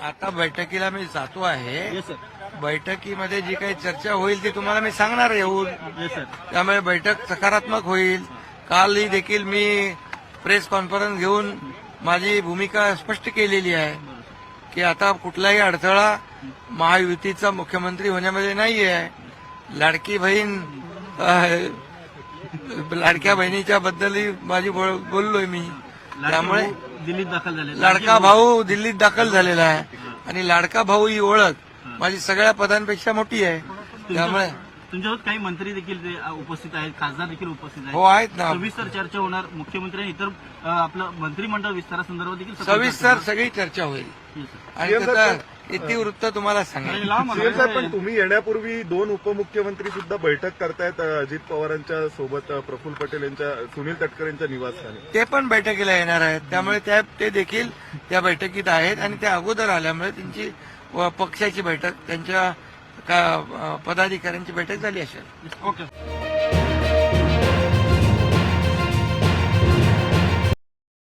आता बैठकीला मी जातो आहे. Yes sir. बैठकीमध्ये जी काही चर्चा होईल ती तुम्हाला मी सांगणार येऊन. Yes sir. त्यामुळे बैठक सकारात्मक होईल. कालही देखील मी प्रेस कॉन्फरन्स घेऊन माझी भूमिका स्पष्ट केलेली आहे की आता कुठलाही अडथळा महायुतीचा मुख्यमंत्री होण्यामध्ये नाही आहे. लाडकी बहीण लाडक्या बहिणीच्या बद्दलही माझी बोललोय मी. त्यामुळे दिल्लीत दाखल झाले. लाडका भाऊ दिल्लीत दाखल झालेला आहे आणि लाडका भाऊ ही ओळख माझी सगळ्या पदांपेक्षा मोठी आहे. त्यामुळे तुमच्यासोबत काही मंत्री देखील उपस्थित आहेत, खासदार देखील उपस्थित आहेत. हो आहेत ना. सविस्तर चर्चा होणार मुख्यमंत्री आणि इतर आपलं मंत्रिमंडळ विस्तारासंदर्भात देखील सविस्तर सगळी चर्चा होईल Yes, sir. आणि त्याचं इतिवृत्त तुम्हाला सांगेल. सीएम साहेब, पण तुम्ही येण्यापूर्वी 2 उपमुख्यमंत्री सुद्धा बैठक करतायत अजित पवारांच्या सोबत, प्रफुल्ल पटेल यांच्या, सुनील तटकरे यांच्या निवासस्थानी. ते पण बैठकीला येणार आहेत. त्यामुळे ते देखील त्या बैठकीत आहेत आणि त्या अगोदर आल्यामुळे त्यांची पक्षाची बैठक, त्यांच्या पदाधिकाऱ्यांची बैठक झाली असेल. ओके.